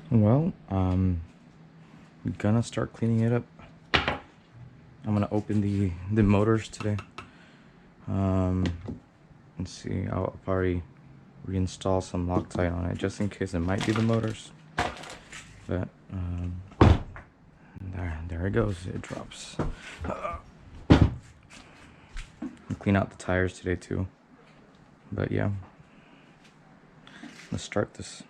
Well, I'm gonna start cleaning it up. I'm gonna open the motors today. Let's see, I'll probably reinstall some Loctite on it just in case it might be the motors. But there it goes. It drops. I'll clean out the tires today too. But yeah, let's start this.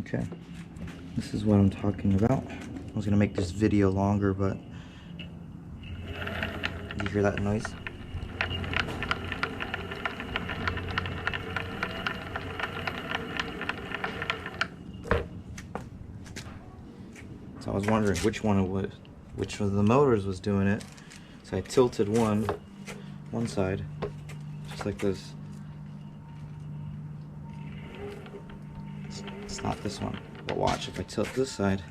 Okay, this is what I'm talking about. I was gonna make this video longer, but you hear that noise? So I was wondering which one of the motors was doing it. So I tilted one side, just like this. It's not this one, but watch if I tilt this side.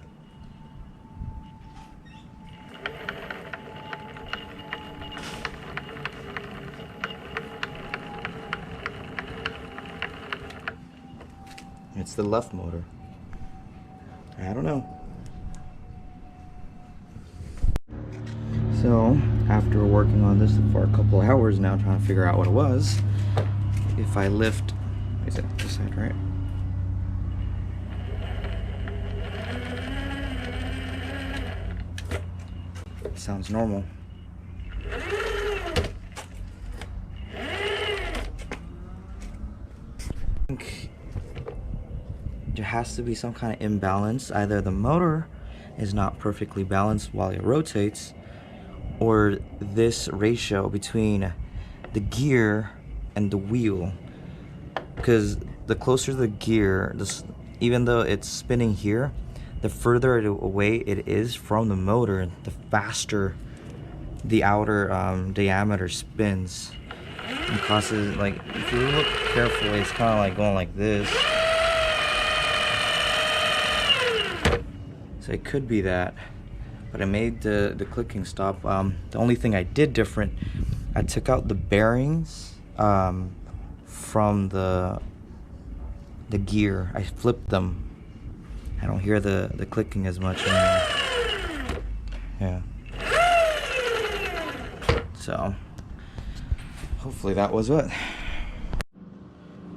It's the left motor. I don't know. So after working on this for a couple hours now, trying to figure out what it was, if I lift, is it this side, right? Sounds normal. I think there has to be some kind of imbalance. Either the motor is not perfectly balanced while it rotates, or this ratio between the gear and the wheel. Because the closer the gear, even though it's spinning here, the further away it is from the motor, the faster the outer diameter spins. It causes, like, if you look carefully, it's kind of like going like this. So it could be that, but I made the clicking stop. The only thing I did different, I took out the bearings from the gear. I flipped them. I don't hear the clicking as much anymore. Yeah. So hopefully that was it.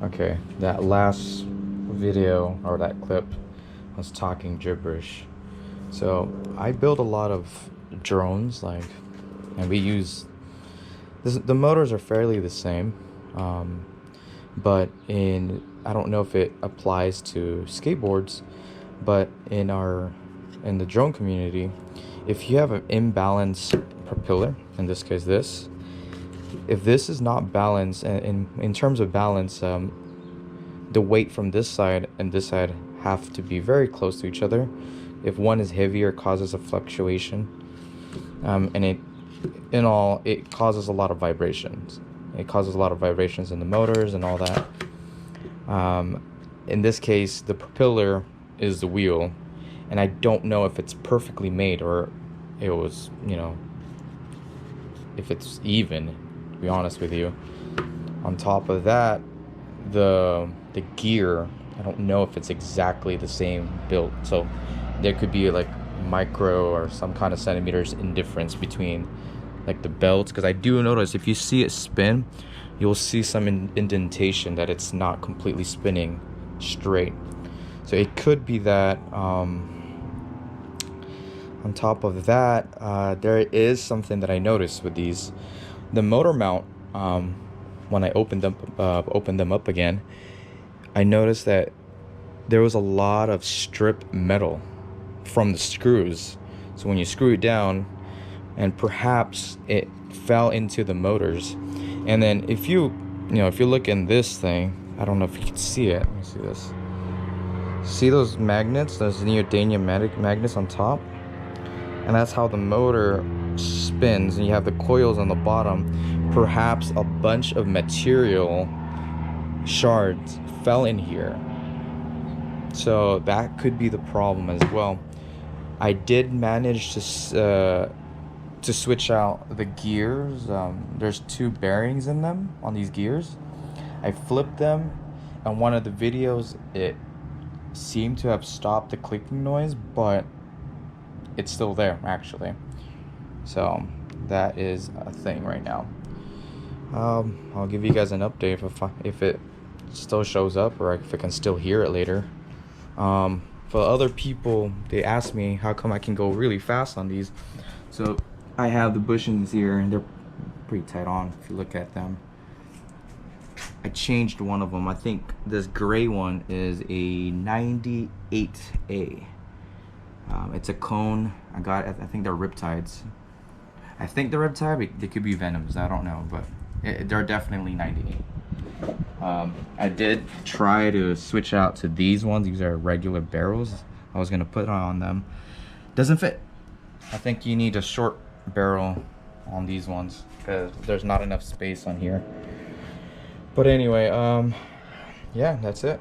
Okay, that last video or that clip was talking gibberish. So I build a lot of drones, like, and we use the motors are fairly the same, but I don't know if it applies to skateboards, but in the drone community, if you have an imbalanced propeller, in this case if this is not balanced, in terms of balance, the weight from this side and this side have to be very close to each other. If one is heavier, it causes a fluctuation, and it causes a lot of vibrations. It causes a lot of vibrations in the motors and all that. In this case, the propeller is the wheel, and I don't know if it's perfectly made or it was, if it's even, to be honest with you. On top of that, the gear, I don't know if it's exactly the same build, so there could be like micro or some kind of centimeters in difference between like the belts, because I do notice if you see it spin, you'll see some indentation that it's not completely spinning straight. So it could be that. On top of that, there is something that I noticed with these. The motor mount, when I opened them up again, I noticed that there was a lot of stripped metal from the screws. So when you screw it down, and perhaps it fell into the motors. And then if you look in this thing, I don't know if you can see it. Let me see this. See those magnets, those neodymium magnets on top? And that's how the motor spins, and you have the coils on the bottom. Perhaps a bunch of material shards fell in here, so that could be the problem as well. I did manage to switch out the gears. There's 2 bearings in them on these gears. I flipped them, and one of the videos it seemed to have stopped the clicking noise, but it's still there actually. So that is a thing right now. I'll give you guys an update if it still shows up, or if I can still hear it later. For other people, they ask me how come I can go really fast on these. So I have the bushings here, and they're pretty tight on if you look at them. I changed one of them. I think this gray one is a 98A. It's a cone. I think they're riptides. I think they're riptide, but they could be venoms. I don't know, but they're definitely 98. I did try to switch out to these ones. These are regular barrels. I was gonna put on them. Doesn't fit. I think you need a short barrel on these ones because there's not enough space on here. But anyway, yeah, that's it.